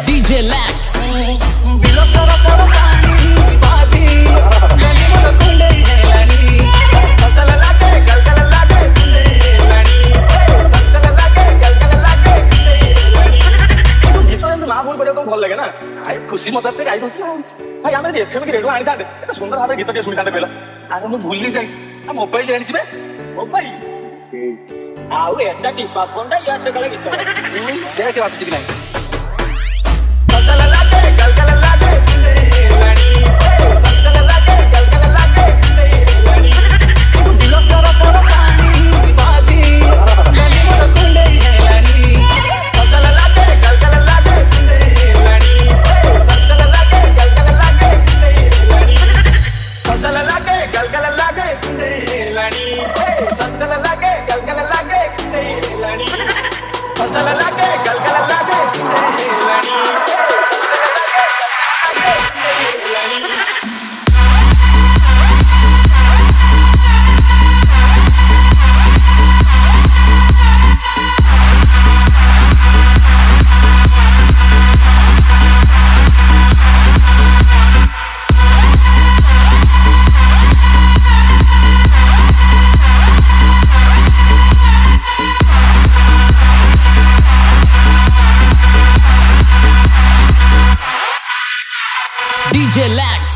DJ Lax. ଭଲ ଲାଗେ ନା ଖୁସି ମତେ ଗାଇ ଦଉଛି ଭାଇ ଆମେ ଏଫଏମ୍ ରେଡିଓ ଆଣିଥାନ୍ତେ ଏତେ ସୁନ୍ଦର ଭାବରେ ଗୀତ ଟିକେ ଶୁଣିଥାନ୍ତେ କହିଲା ଆରେ ମୁଁ ଭୁଲି ଯାଇଛି ମୋବାଇଲ ଜାଣିଛି ବେ ମୋବାଇଲ ଆଉ ଏଟା ଟିପା ଫୋନଟା ୟାର ଗୀତ ଦେଖେ ବାଜୁଛି କି ନାହିଁ DJ Lax.